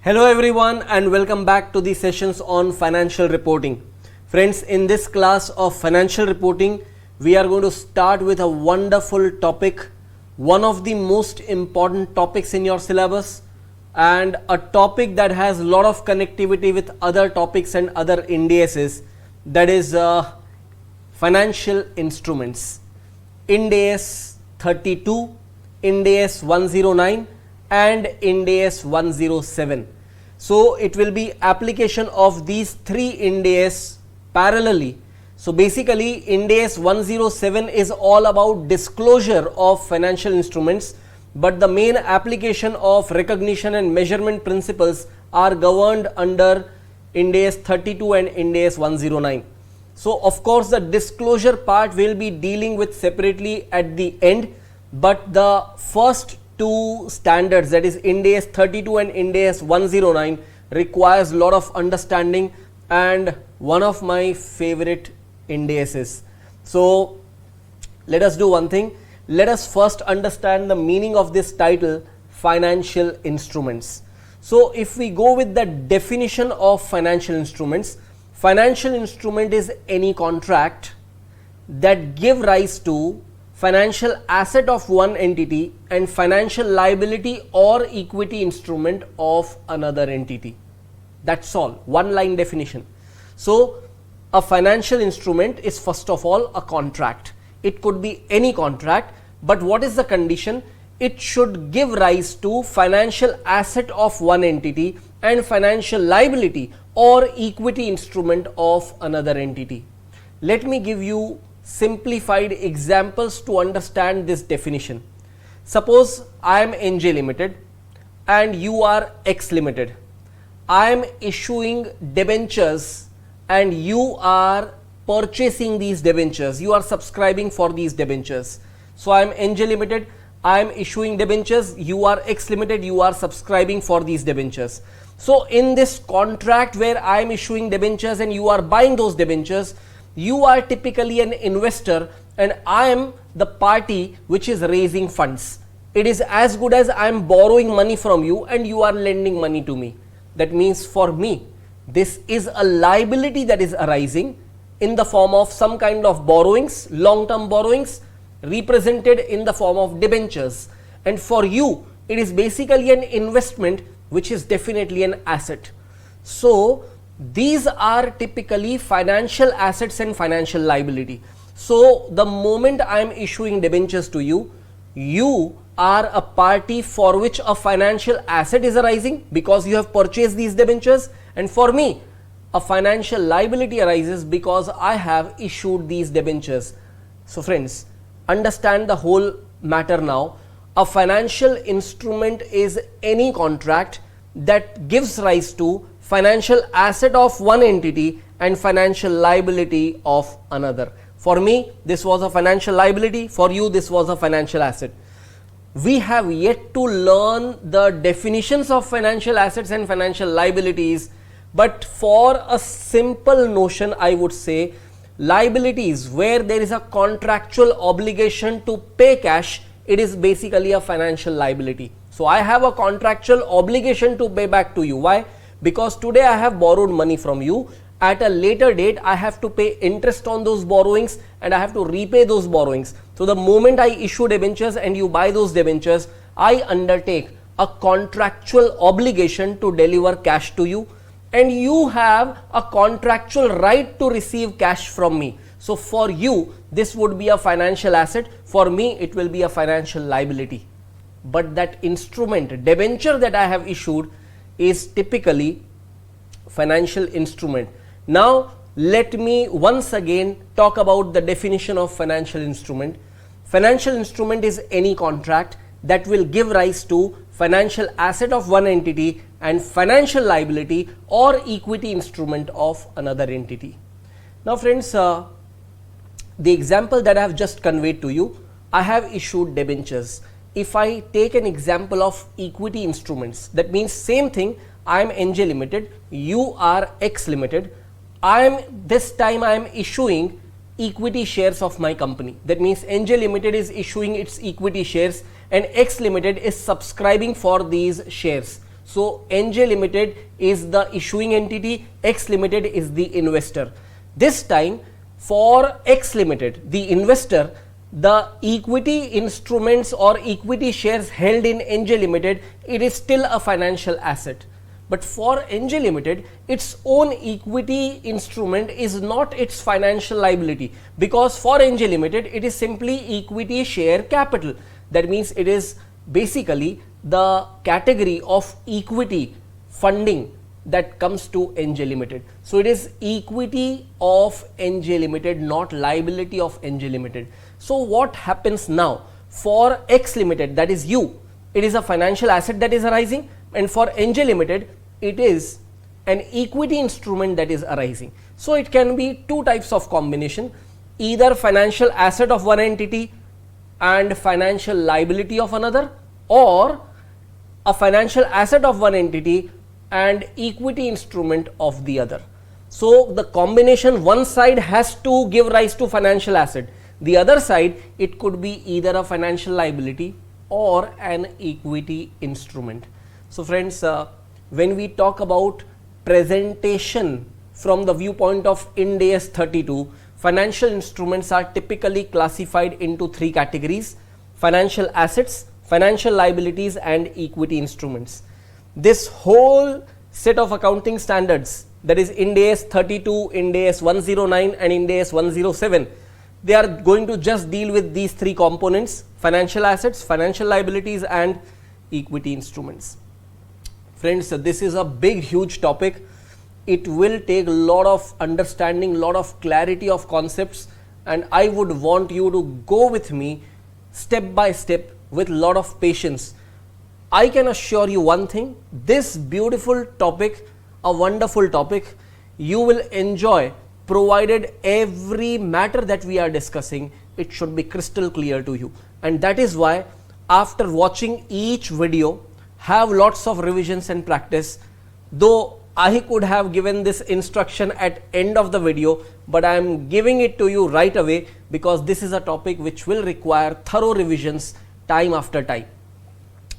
Hello everyone and welcome back to the sessions on financial reporting. Friends, in this class of financial reporting, we are going to start with a wonderful topic, one of the most important topics in your syllabus and a topic that has a lot of connectivity with other topics and other indices, that is financial instruments. Ind AS 32, Ind AS 109 and Ind AS 107. So it will be application of these three Ind AS parallelly. So basically Ind AS 107 is all about disclosure of financial instruments, but the main application of recognition and measurement principles are governed under Ind AS 32 and Ind AS 109. So of course the disclosure part will be dealing with separately at the end, but the first two standards, that is Ind AS 32 and Ind AS 109, requires a lot of understanding and one of my favorite Ind ASs. So let us do one thing. Let us first understand the meaning of this title, financial instruments. So if we go with the definition of financial instruments, financial instrument is any contract that give rise to financial asset of one entity and financial liability or equity instrument of another entity. That's all, one line definition. So a financial instrument is first of all a contract. It could be any contract, but what is the condition? It should give rise to financial asset of one entity and financial liability or equity instrument of another entity. Let me give you simplified examples to understand this definition. Suppose I am NJ Limited and you are X Limited. I am issuing debentures and you are purchasing these debentures. You are subscribing for these debentures. So I am NJ Limited, I am issuing debentures, you are X Limited, you are subscribing for these debentures. So in this contract where I am issuing debentures and you are buying those debentures, you are typically an investor and I am the party which is raising funds. It is as good as I am borrowing money from you and you are lending money to me. That means for me, this is a liability that is arising in the form of some kind of borrowings, long-term borrowings represented in the form of debentures. And for you, it is basically an investment which is definitely an asset. So these are typically financial assets and financial liability. So the moment I am issuing debentures to you, you are a party for which a financial asset is arising because you have purchased these debentures, and for me a financial liability arises because I have issued these debentures. So friends, understand the whole matter now. A financial instrument is any contract that gives rise to financial asset of one entity and financial liability of another. For me, this was a financial liability. For you, this was a financial asset. We have yet to learn the definitions of financial assets and financial liabilities, but for a simple notion, I would say liabilities where there is a contractual obligation to pay cash, it is basically a financial liability. So I have a contractual obligation to pay back to you. Why? Because today I have borrowed money from you. At a later date, I have to pay interest on those borrowings and I have to repay those borrowings. So the moment I issue debentures and you buy those debentures, I undertake a contractual obligation to deliver cash to you, and you have a contractual right to receive cash from me. So for you, this would be a financial asset. For me, it will be a financial liability. But that instrument, debenture that I have issued, is typically financial instrument. Now let me once again talk about the definition of financial instrument. Financial instrument is any contract that will give rise to financial asset of one entity and financial liability or equity instrument of another entity. Now friends, the example that I have just conveyed to you, I have issued debentures. If I take an example of equity instruments, that means same thing. I am NJ Limited, you are X Limited. This time I am issuing equity shares of my company. That means NJ Limited is issuing its equity shares and X Limited is subscribing for these shares. So NJ Limited is the issuing entity, X Limited is the investor. This time for X Limited, the investor, the equity instruments or equity shares held in NJ Limited, it is still a financial asset. But for NJ Limited, its own equity instrument is not its financial liability, because for NJ Limited, it is simply equity share capital. That means it is basically the category of equity funding that comes to NJ Limited. So it is equity of NJ Limited, not liability of NJ Limited. So what happens now? For X Limited, that is you, it is a financial asset that is arising, and for NJ Limited, it is an equity instrument that is arising. So it can be two types of combination, either financial asset of one entity and financial liability of another, or a financial asset of one entity and equity instrument of the other. So the combination, one side has to give rise to financial asset, the other side it could be either a financial liability or an equity instrument. So friends, when we talk about presentation from the viewpoint of Ind AS 32, financial instruments are typically classified into three categories: financial assets, financial liabilities and equity instruments. This whole set of accounting standards, that is Ind AS 32, Ind AS 109 and Ind AS 107, they are going to just deal with these three components: financial assets, financial liabilities and equity instruments. Friends, this is a big huge topic. It will take a lot of understanding, lot of clarity of concepts, and I would want you to go with me step by step with lot of patience. I can assure you one thing, this beautiful topic, a wonderful topic, you will enjoy, provided every matter that we are discussing, it should be crystal clear to you. And that is why after watching each video, have lots of revisions and practice. Though I could have given this instruction at end of the video, but I am giving it to you right away because this is a topic which will require thorough revisions time after time.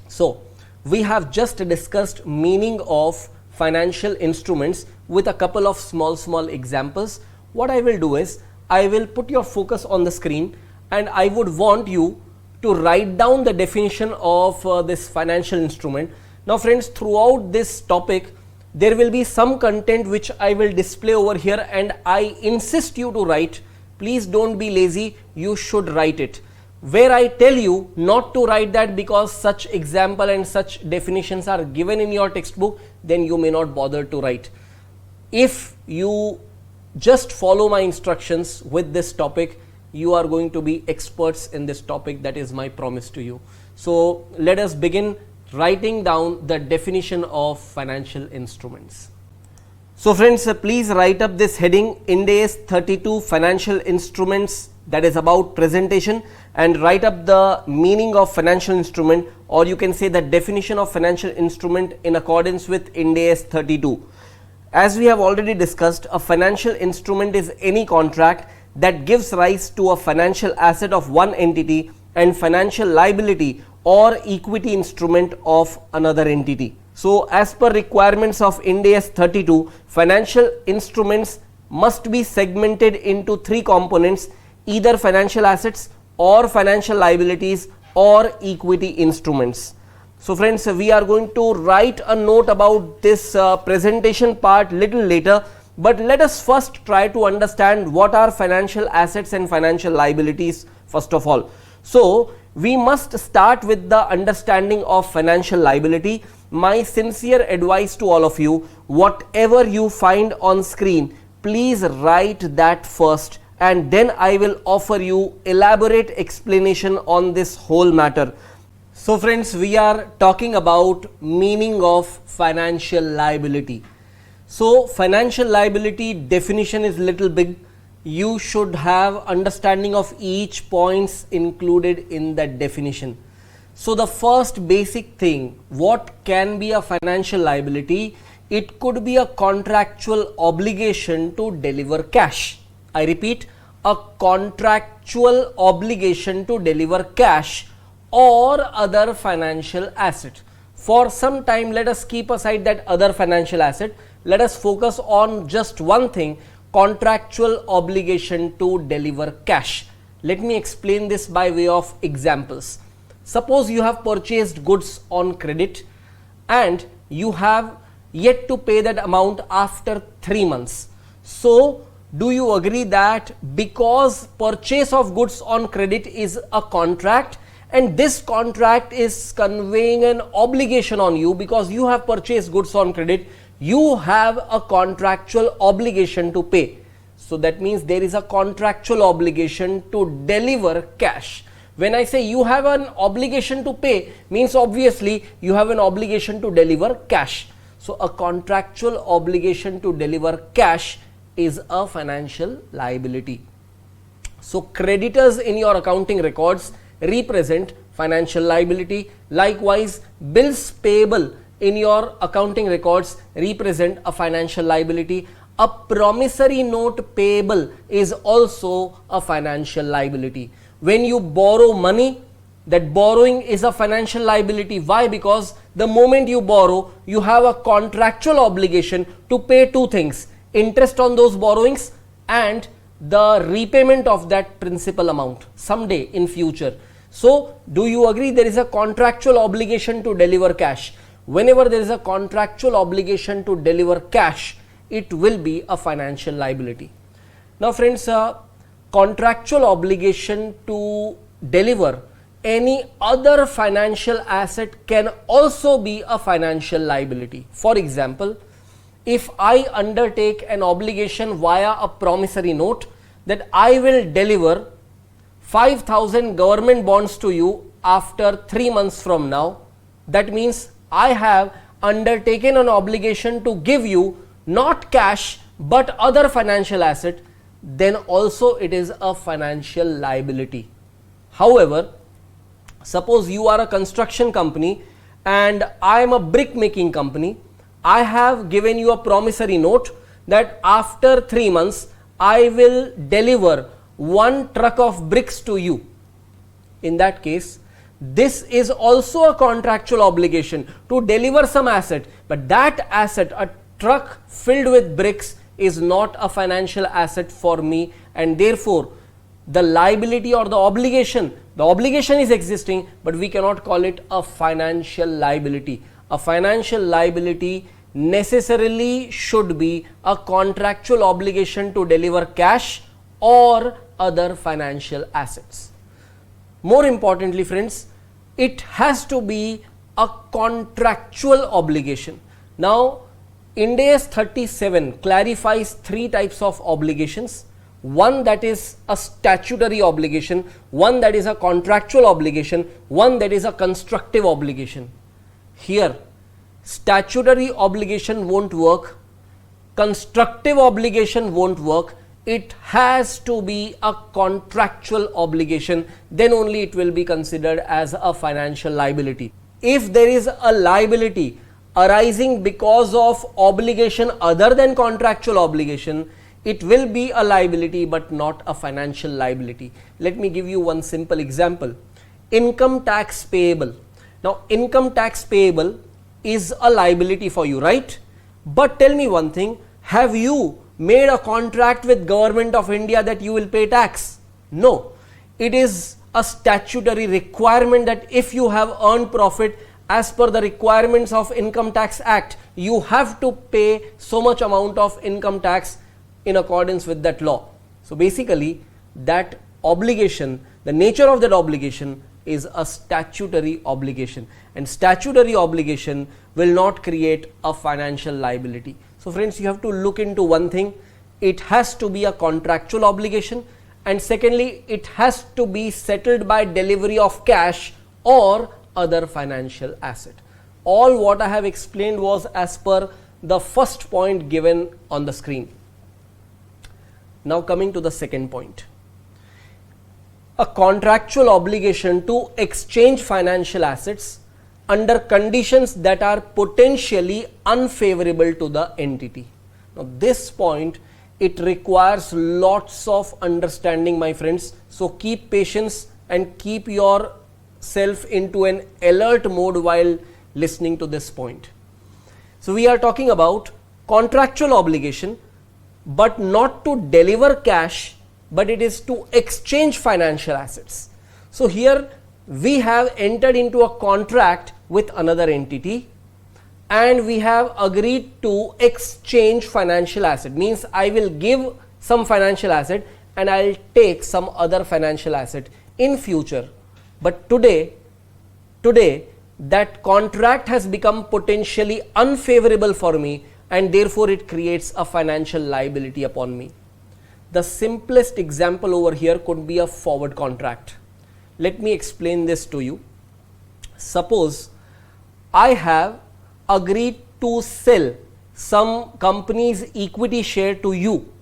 So we have just discussed meaning of financial instruments with a couple of small examples. What I will do is I will put your focus on the screen and I would want you to write down the definition of this financial instrument. Now friends, throughout this topic there will be some content which I will display over here and I insist you to write. Please don't be lazy, you should write it. Where I tell you not to write that because such example and such definitions are given in your textbook, then you may not bother to write. If you just follow my instructions with this topic, you are going to be experts in this topic. That is my promise to you. So let us begin writing down the definition of financial instruments. So friends, please write up this heading, Ind AS 32 financial instruments, that is about presentation, and write up the meaning of financial instrument, or you can say the definition of financial instrument in accordance with Ind AS 32. As we have already discussed, a financial instrument is any contract that gives rise to a financial asset of one entity and financial liability or equity instrument of another entity. So as per requirements of Ind AS 32, financial instruments must be segmented into three components: either financial assets or financial liabilities or equity instruments. So friends, we are going to write a note about this presentation part little later, but let us first try to understand what are financial assets and financial liabilities first of all. So we must start with the understanding of financial liability. My sincere advice to all of you, whatever you find on screen, please write that first and then I will offer you elaborate explanation on this whole matter. So friends, we are talking about meaning of financial liability. So financial liability definition is little big. You should have understanding of each points included in that definition. So the first basic thing, what can be a financial liability? It could be a contractual obligation to deliver cash. I repeat, a contractual obligation to deliver cash or other financial asset. For some time, let us keep aside that other financial asset. Let us focus on just one thing, contractual obligation to deliver cash. Let me explain this by way of examples. Suppose you have purchased goods on credit and you have yet to pay that amount after 3 months. So, do you agree that because purchase of goods on credit is a contract and this contract is conveying an obligation on you because you have purchased goods on credit, you have a contractual obligation to pay. So that means there is a contractual obligation to deliver cash. When I say you have an obligation to pay, means obviously you have an obligation to deliver cash. So a contractual obligation to deliver cash is a financial liability. So creditors in your accounting records represent financial liability. Likewise, bills payable in your accounting records represent a financial liability. A promissory note payable is also a financial liability. When you borrow money, that borrowing is a financial liability. Why? Because the moment you borrow, you have a contractual obligation to pay two things: interest on those borrowings and the repayment of that principal amount someday in future. So, do you agree there is a contractual obligation to deliver cash? Whenever there is a contractual obligation to deliver cash, it will be a financial liability. Now friends, contractual obligation to deliver any other financial asset can also be a financial liability. For example, if I undertake an obligation via a promissory note that I will deliver 5,000 government bonds to you after 3 months from now, that means I have undertaken an obligation to give you not cash but other financial asset, then also it is a financial liability. However, suppose you are a construction company and I am a brick making company. I have given you a promissory note that after 3 months I will deliver 1 truck of bricks to you. In that case, this is also a contractual obligation to deliver some asset, but that asset, a truck filled with bricks, is not a financial asset for me, and therefore the liability or the obligation is existing, but we cannot call it a financial liability. A financial liability necessarily should be a contractual obligation to deliver cash or other financial assets. More importantly friends, it has to be a contractual obligation. Now Ind AS 37 clarifies 3 types of obligations. One that is a statutory obligation, one that is a contractual obligation, one that is a constructive obligation. Here statutory obligation won't work, constructive obligation won't work. It has to be a contractual obligation, then only it will be considered as a financial liability. If there is a liability arising because of obligation other than contractual obligation, it will be a liability but not a financial liability. Let me give you one simple example. Income tax payable. Now income tax payable is a liability for you, right? But tell me one thing, have you made a contract with Government of India that you will pay tax? No. It is a statutory requirement that if you have earned profit as per the requirements of Income Tax Act, you have to pay so much amount of income tax in accordance with that law. So basically that obligation, the nature of that obligation is a statutory obligation, and statutory obligation will not create a financial liability. So friends, you have to look into one thing, it has to be a contractual obligation, and secondly it has to be settled by delivery of cash or other financial asset. All what I have explained was as per the first point given on the screen. Now coming to the second point. A contractual obligation to exchange financial assets under conditions that are potentially unfavorable to the entity. Now this point, it requires lots of understanding, my friends. So keep patience and keep yourself into an alert mode while listening to this point. So we are talking about contractual obligation, but not to deliver cash, but it is to exchange financial assets. So here we have entered into a contract with another entity and we have agreed to exchange financial asset. Means I will give some financial asset and I will take some other financial asset in future. But today that contract has become potentially unfavorable for me and therefore it creates a financial liability upon me. The simplest example over here could be a forward contract. Let me explain this to you. Suppose I have agreed to sell some company's equity share to you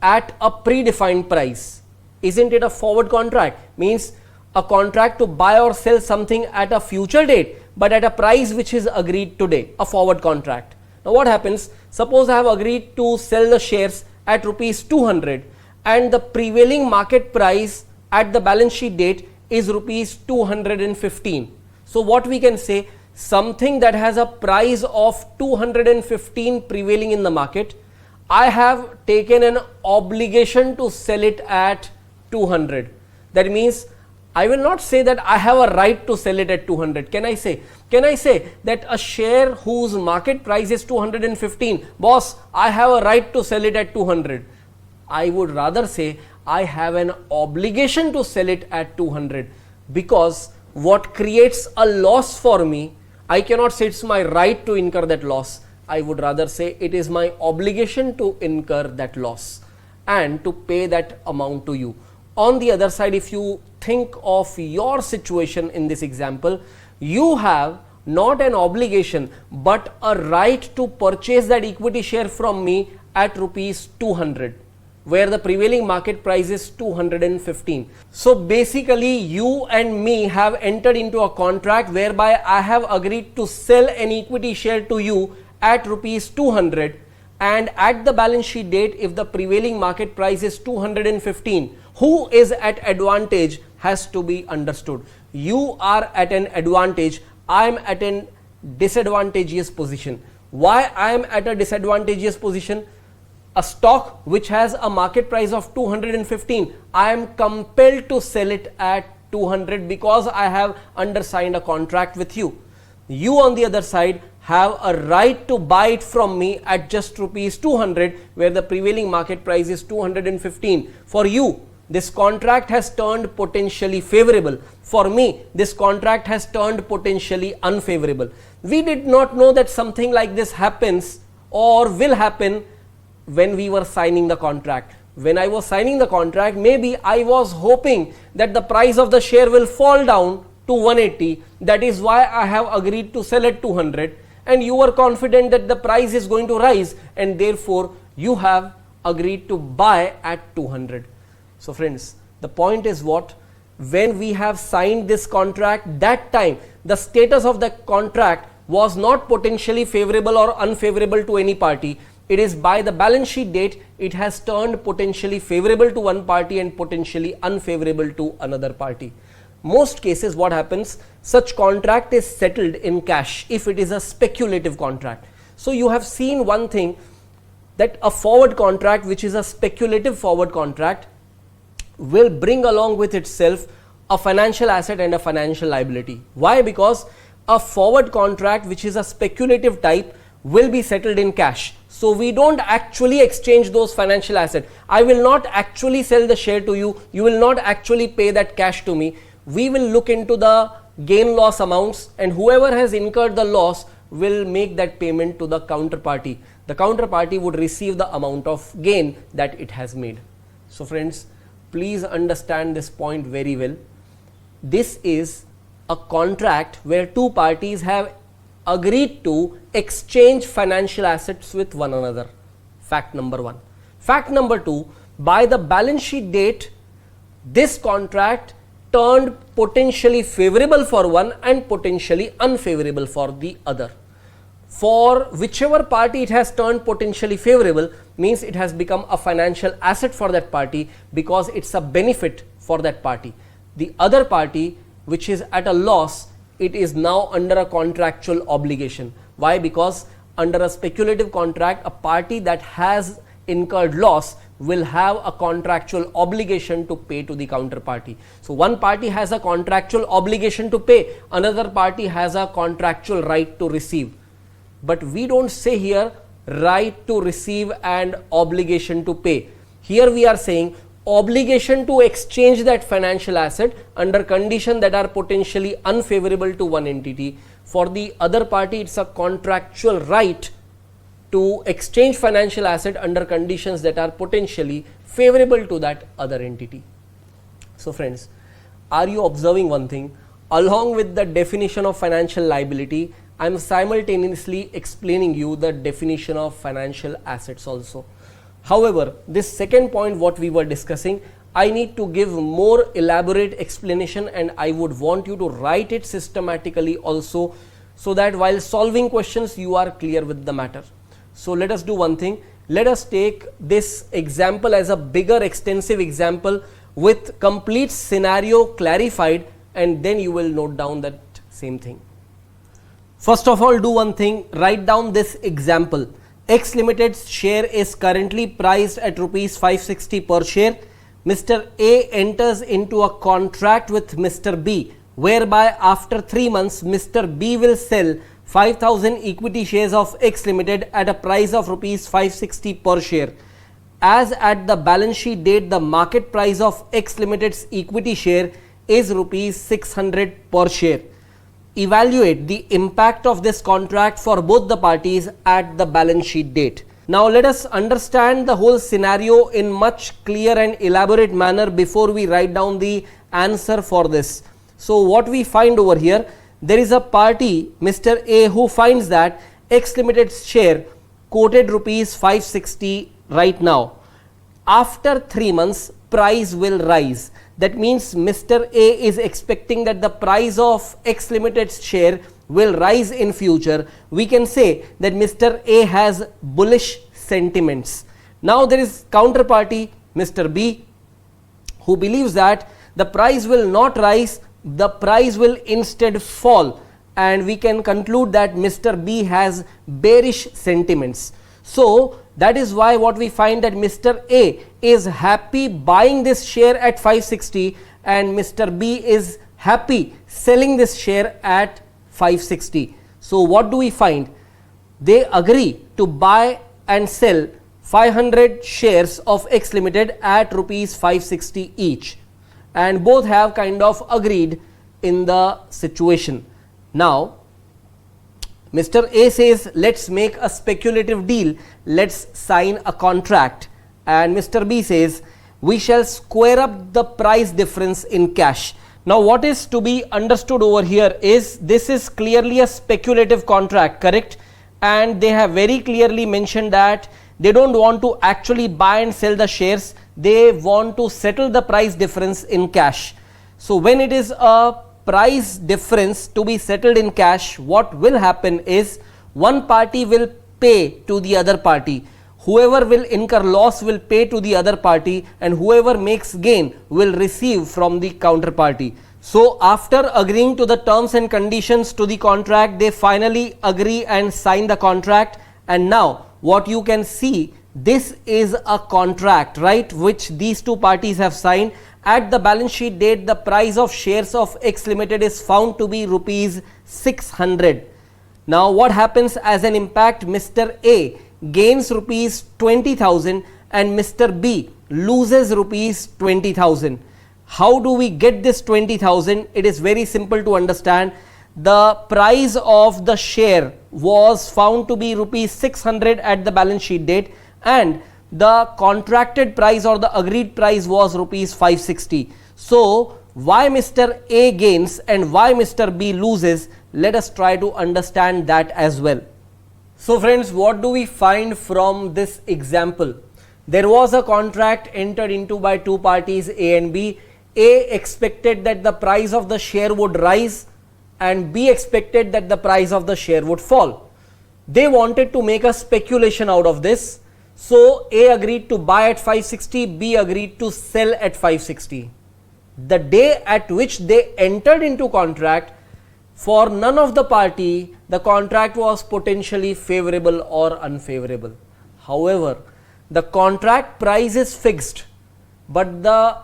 at a predefined price. Isn't it a forward contract? Means a contract to buy or sell something at a future date, but at a price which is agreed today, a forward contract. Now what happens? Suppose I have agreed to sell the shares at rupees 200 and the prevailing market price at the balance sheet date is rupees 215. So what we can say, something that has a price of 215 prevailing in the market, I have taken an obligation to sell it at 200. That means I will not say that I have a right to sell it at 200. Can I say that a share whose market price is 215, boss, I have a right to sell it at 200. I would rather say I have an obligation to sell it at 200, because what creates a loss for me, I cannot say it's my right to incur that loss. I would rather say it is my obligation to incur that loss and to pay that amount to you. On the other side, if you think of your situation in this example, you have not an obligation but a right to purchase that equity share from me at rupees 200, where the prevailing market price is 215. So basically you and me have entered into a contract whereby I have agreed to sell an equity share to you at rupees 200, and at the balance sheet date, if the prevailing market price is 215, who is at advantage has to be understood. You are at an advantage, I am at an disadvantageous position. Why I am at a disadvantageous position? A stock which has a market price of 215, I am compelled to sell it at 200 because I have undersigned a contract with you. You on the other side have a right to buy it from me at just rupees 200, where the prevailing market price is 215. For you, this contract has turned potentially favorable. For me, this contract has turned potentially unfavorable. We did not know that something like this happens or will happen when we were signing the contract. When I was signing the contract, maybe I was hoping that the price of the share will fall down to 180. That is why I have agreed to sell at 200, and you were confident that the price is going to rise, and therefore you have agreed to buy at 200. So friends, the point is what? When we have signed this contract, that time the status of the contract was not potentially favorable or unfavorable to any party. It is by the balance sheet date, it has turned potentially favorable to one party and potentially unfavorable to another party. Most cases what happens, such contract is settled in cash if it is a speculative contract. So you have seen one thing, that a forward contract which is a speculative forward contract will bring along with itself a financial asset and a financial liability. Why? Because a forward contract which is a speculative type will be settled in cash. So we don't actually exchange those financial assets. I will not actually sell the share to you. You will not actually pay that cash to me. We will look into the gain loss amounts, and whoever has incurred the loss will make that payment to the counterparty. The counterparty would receive the amount of gain that it has made. So friends, please understand this point very well. This is a contract where two parties have agreed to exchange financial assets with one another. Fact number one. Fact number two, by the balance sheet date, this contract turned potentially favorable for one and potentially unfavorable for the other. For whichever party it has turned potentially favorable, means it has become a financial asset for that party because it's a benefit for that party. The other party which is at a loss, it is now under a contractual obligation. Why? Because under a speculative contract, a party that has incurred loss will have a contractual obligation to pay to the counterparty. So one party has a contractual obligation to pay, another party has a contractual right to receive. But we don't say here right to receive and obligation to pay. Here we are saying obligation to exchange that financial asset under conditions that are potentially unfavorable to one entity. For the other party, it's a contractual right to exchange financial asset under conditions that are potentially favorable to that other entity. So friends, are you observing one thing? Along with the definition of financial liability, I am simultaneously explaining you the definition of financial assets also. However, this second point what we were discussing, I need to give more elaborate explanation, and I would want you to write it systematically also, so that while solving questions you are clear with the matter. So let us do one thing. Let us take this example as a bigger extensive example with complete scenario clarified, and then you will note down that same thing. First of all, do one thing, write down this example. X Limited's share is currently priced at rupees 560 per share. Mr. A enters into a contract with Mr. B, whereby after 3 months Mr. B will sell 5,000 equity shares of X Limited at a price of rupees 560 per share. As at the balance sheet date, the market price of X Limited's equity share is rupees 600 per share. Evaluate the impact of this contract for both the parties at the balance sheet date. Now let us understand the whole scenario in much clear and elaborate manner before we write down the answer for this. So what we find over here, there is a party, Mr. A, who finds that X Limited's share quoted rupees 560 right now. After 3 months, price will rise. That means Mr. A is expecting that the price of X Limited's share will rise in future. We can say that Mr. A has bullish sentiments. Now there is counterparty, Mr. B, who believes that the price will not rise, the price will instead fall, and we can conclude that Mr. B has bearish sentiments. So that is why what we find that Mr. A is happy buying this share at 560 and Mr. B is happy selling this share at 560. So what do we find? They agree to buy and sell 500 shares of X Limited at rupees 560 each, and both have kind of agreed in the situation. Now Mr. A says, let's make a speculative deal, let's sign a contract, and Mr. B says, we shall square up the price difference in cash. Now what is to be understood over here is, this is clearly a speculative contract, correct? And they have very clearly mentioned that they don't want to actually buy and sell the shares, they want to settle the price difference in cash. So when it is a price difference to be settled in cash, what will happen is one party will pay to the other party. Whoever will incur loss will pay to the other party, and whoever makes gain will receive from the counterparty. So after agreeing to the terms and conditions to the contract, they finally agree and sign the contract. And now what you can see, this is a contract, right, which these two parties have signed. At the balance sheet date, the price of shares of X Limited is found to be rupees 600. Now what happens as an impact? Mr. A gains rupees 20,000 and Mr. B loses rupees 20,000. How do we get this 20,000? It is very simple to understand. The price of the share was found to be rupees 600 at the balance sheet date, and the contracted price or the agreed price was rupees 560. So why Mr. A gains and why Mr. B loses, let us try to understand that as well. So friends, what do we find from this example? There was a contract entered into by two parties, A and B. A expected that the price of the share would rise and B expected that the price of the share would fall. They wanted to make a speculation out of this. So A agreed to buy at 560, B agreed to sell at 560. The day at which they entered into contract, For none of the party, the contract was potentially favorable or unfavorable. However, the contract price is fixed, but the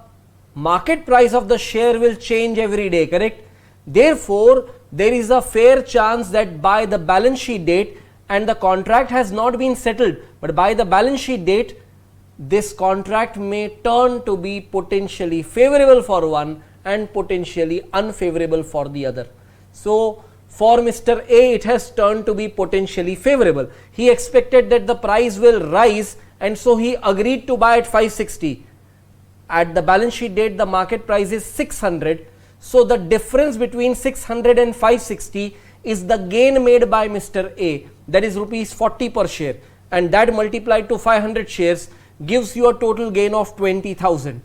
market price of the share will change every day, correct? Therefore, there is a fair chance that by the balance sheet date, and the contract has not been settled, but by the balance sheet date, this contract may turn to be potentially favorable for one and potentially unfavorable for the other. So, for Mr. A, it has turned to be potentially favorable. He expected that the price will rise, and so he agreed to buy at 560. At the balance sheet date, the market price is 600. So, the difference between 600 and 560 is the gain made by Mr. A, that is rupees 40 per share, and that multiplied to 500 shares gives you a total gain of 20,000.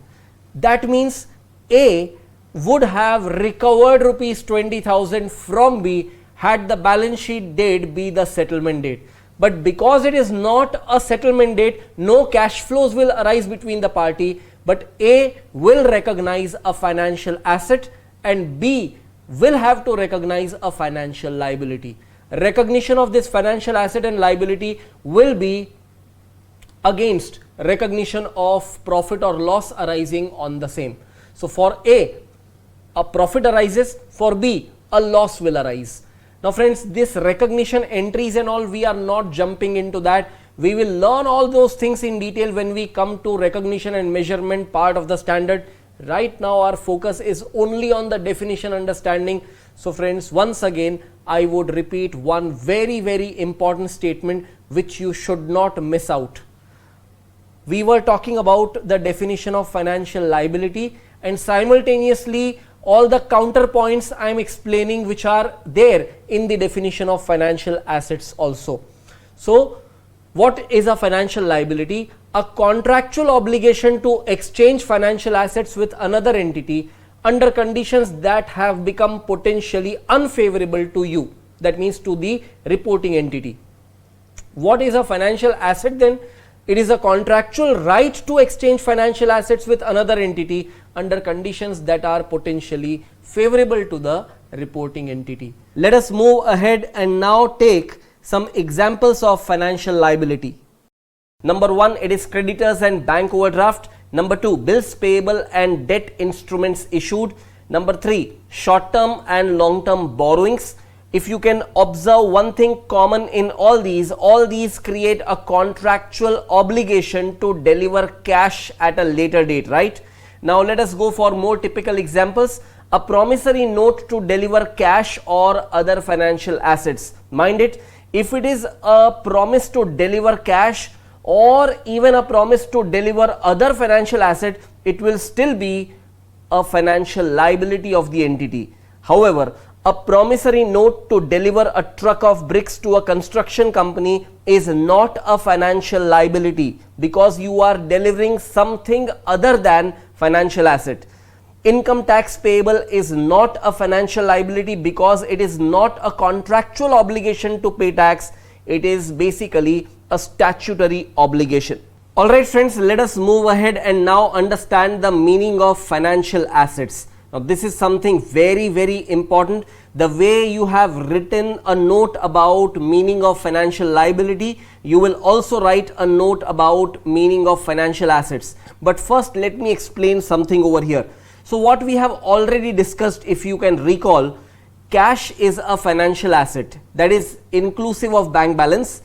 That means A would have recovered rupees 20,000 from B had the balance sheet date be the settlement date. But because it is not a settlement date, no cash flows will arise between the party, but A will recognize a financial asset and B will have to recognize a financial liability. Recognition of this financial asset and liability will be against recognition of profit or loss arising on the same. So, for A profit arises, for B a loss will arise. Now friends, this recognition entries and all, we are not jumping into that. We will learn all those things in detail when we come to recognition and measurement part of the standard. Right now our focus is only on the definition understanding. So friends, once again I would repeat one very important statement which you should not miss out. We were talking about the definition of financial liability, and simultaneously all the counterpoints I am explaining which are there in the definition of financial assets also. So what is a financial liability? A contractual obligation to exchange financial assets with another entity under conditions that have become potentially unfavorable to you, that means to the reporting entity. What is a financial asset then? It is a contractual right to exchange financial assets with another entity under conditions that are potentially favorable to the reporting entity. Let us move ahead and now take some examples of financial liability. Number 1, it is creditors and bank overdraft. Number 2, bills payable and debt instruments issued. Number 3, short term and long term borrowings. If you can observe one thing common in all these create a contractual obligation to deliver cash at a later date, right? Now let us go for more typical examples. A promissory note to deliver cash or other financial assets. Mind it, if it is a promise to deliver cash or even a promise to deliver other financial asset, it will still be a financial liability of the entity. However, a promissory note to deliver a truck of bricks to a construction company is not a financial liability because you are delivering something other than financial asset. Income tax payable is not a financial liability because it is not a contractual obligation to pay tax. It is basically a statutory obligation. Alright friends, let us move ahead and now understand the meaning of financial assets. Now this is something very important. The way you have written a note about meaning of financial liability, you will also write a note about meaning of financial assets. But first let me explain something over here. So what we have already discussed, if you can recall, cash is a financial asset that is inclusive of bank balance,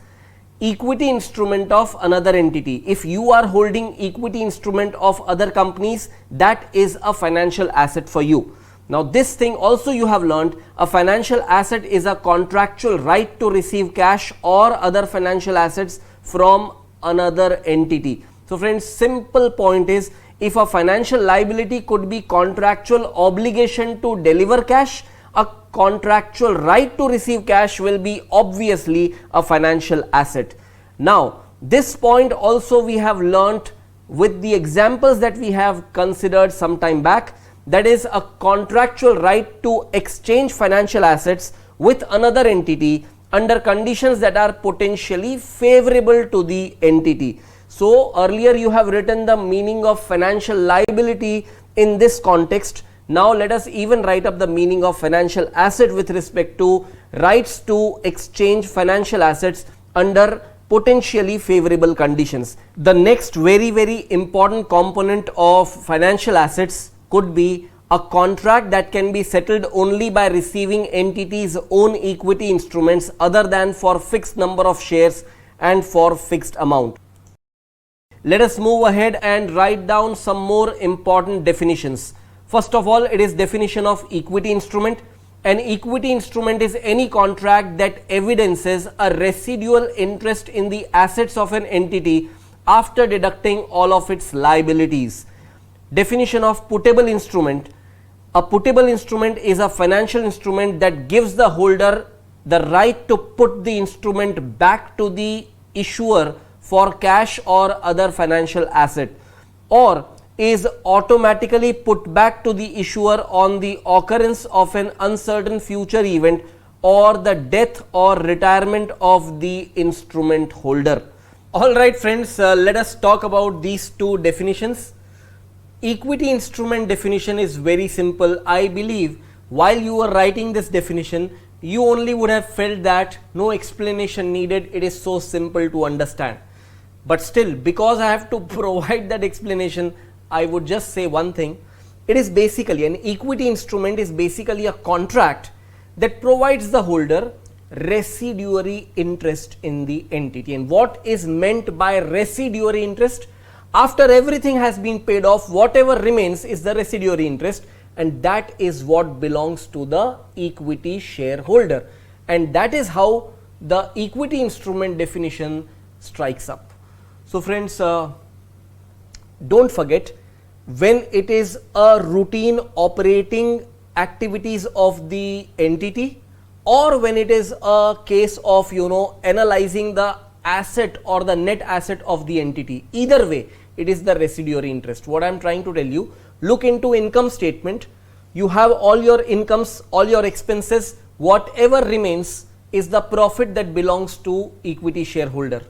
equity instrument of another entity. If you are holding equity instrument of other companies, that is a financial asset for you. Now this thing also you have learned, a financial asset is a contractual right to receive cash or other financial assets from another entity. So friends, simple point is, if a financial liability could be contractual obligation to deliver cash, a contractual right to receive cash will be obviously a financial asset. Now this point also we have learnt with the examples that we have considered some time back, that is a contractual right to exchange financial assets with another entity under conditions that are potentially favorable to the entity. So earlier you have written the meaning of financial liability in this context. Now let us even write up the meaning of financial asset with respect to rights to exchange financial assets under potentially favorable conditions. The next very important component of financial assets could be a contract that can be settled only by receiving entity's own equity instruments other than for fixed number of shares and for fixed amount. Let us move ahead and write down some more important definitions. First of all, it is definition of equity instrument. An equity instrument is any contract that evidences a residual interest in the assets of an entity after deducting all of its liabilities. Definition of putable instrument. A putable instrument is a financial instrument that gives the holder the right to put the instrument back to the issuer for cash or other financial asset, or is automatically put back to the issuer on the occurrence of an uncertain future event or the death or retirement of the instrument holder. Alright friends, let us talk about these two definitions. Equity instrument definition is very simple. I believe while you were writing this definition, you only would have felt that no explanation needed, it is so simple to understand. But still, because I have to provide that explanation, I would just say one thing. It is basically, an equity instrument is basically a contract that provides the holder residuary interest in the entity. And what is meant by residuary interest? After everything has been paid off, whatever remains is the residuary interest, and that is what belongs to the equity shareholder. And that is how the equity instrument definition strikes up. So friends, don't forget, when it is a routine operating activities of the entity, or when it is a case of analyzing the asset or the net asset of the entity, either way it is the residuary interest. What I am trying to tell you, look into income statement. You have all your incomes, all your expenses, whatever remains is the profit that belongs to equity shareholder.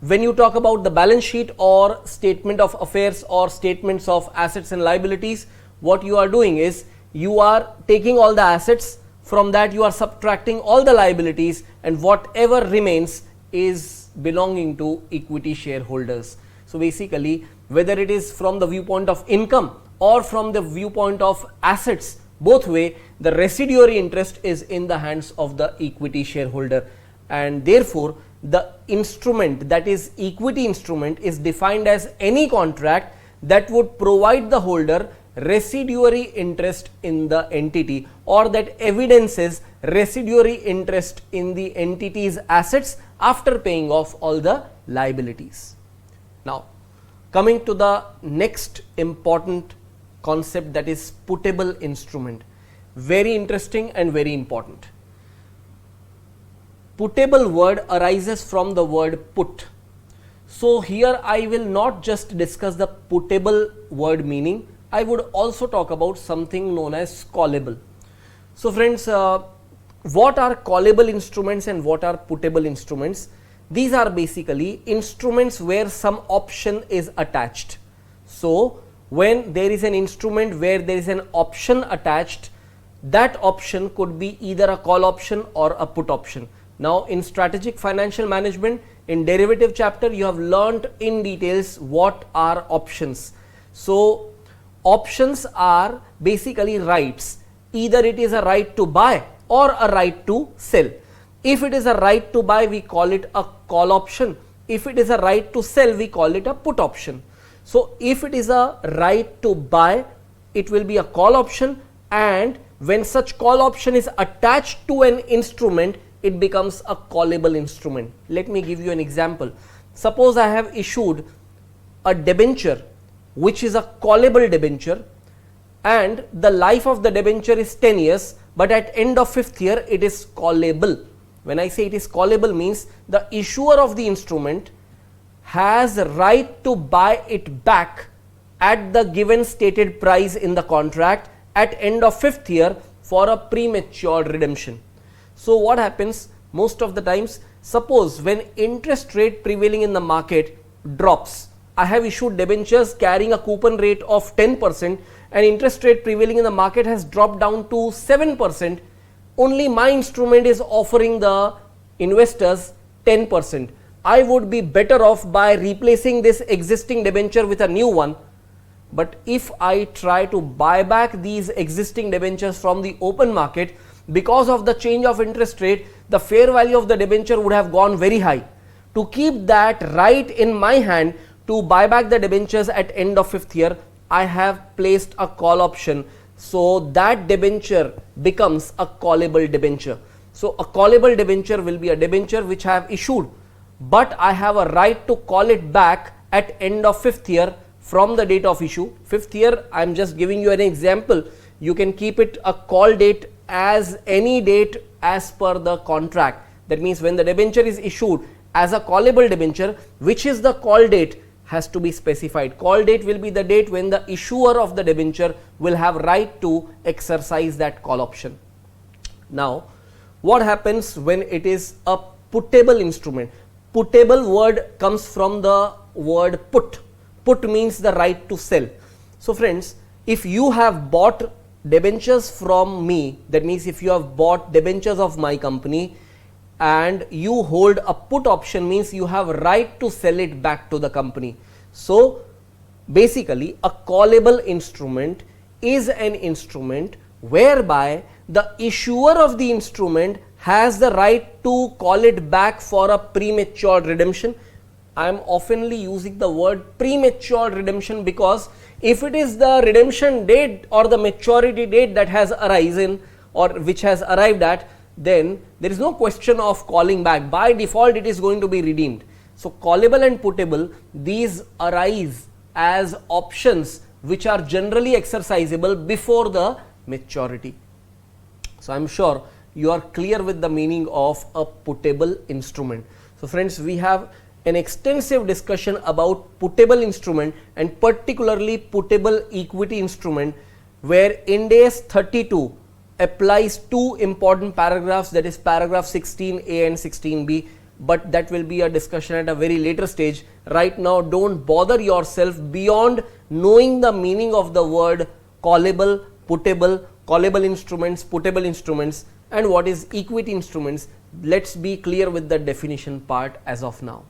When you talk about the balance sheet or statement of affairs or statements of assets and liabilities, what you are doing is you are taking all the assets, from that you are subtracting all the liabilities, and whatever remains is belonging to equity shareholders. So basically, whether it is from the viewpoint of income or from the viewpoint of assets, both way the residuary interest is in the hands of the equity shareholder, and therefore the instrument, that is equity instrument, is defined as any contract that would provide the holder residuary interest in the entity, or that evidences residuary interest in the entity's assets after paying off all the liabilities. Now coming to the next important concept, that is putable instrument. Very interesting and very important. Putable word arises from the word put. So here I will not just discuss the putable word meaning, I would also talk about something known as callable. So friends, what are callable instruments and what are putable instruments? These are basically instruments where some option is attached. So when there is an instrument where there is an option attached, that option could be either a call option or a put option. Now in strategic financial management, in derivative chapter, you have learnt in details what are options. So options are basically rights. Either it is a right to buy or a right to sell. If it is a right to buy, we call it a call option. If it is a right to sell, we call it a put option. So if it is a right to buy, it will be a call option, and when such call option is attached to an instrument, it becomes a callable instrument. Let me give you an example. Suppose I have issued a debenture which is a callable debenture, and the life of the debenture is 10 years, but at end of 5th year it is callable. When I say it is callable, means the issuer of the instrument has a right to buy it back at the given stated price in the contract at end of 5th year for a premature redemption. So what happens most of the times, suppose when interest rate prevailing in the market drops, I have issued debentures carrying a coupon rate of 10%, and interest rate prevailing in the market has dropped down to 7%, only my instrument is offering the investors 10%. I would be better off by replacing this existing debenture with a new one. But if I try to buy back these existing debentures from the open market, because of the change of interest rate, the fair value of the debenture would have gone very high. To keep that right in my hand to buy back the debentures at end of 5th year, I have placed a call option. So that debenture becomes a callable debenture. So a callable debenture will be a debenture which I have issued, but I have a right to call it back at end of 5th year from the date of issue. 5th year, I am just giving you an example. You can keep it a call date as any date as per the contract. That means when the debenture is issued as a callable debenture, which is the call date has to be specified. Call date will be the date when the issuer of the debenture will have right to exercise that call option. Now, what happens when it is a puttable instrument? Puttable word comes from the word put. Put means the right to sell. So friends, if you have bought debentures from me, that means if you have bought debentures of my company and you hold a put option, means you have right to sell it back to the company. So basically a callable instrument is an instrument whereby the issuer of the instrument has the right to call it back for a premature redemption. I am oftenly using the word premature redemption because if it is the redemption date or the maturity date that has arisen or which has arrived at, then there is no question of calling back. By default, it is going to be redeemed. So callable and puttable, these arise as options which are generally exercisable before the maturity. So I am sure you are clear with the meaning of a puttable instrument. So friends, we have an extensive discussion about puttable instrument and particularly puttable equity instrument, where Ind AS 32 applies two important paragraphs, that is paragraph 16A and 16B, but that will be a discussion at a very later stage. Right now, don't bother yourself beyond knowing the meaning of the word callable, puttable, callable instruments, puttable instruments, and what is equity instruments. Let's be clear with the definition part as of now.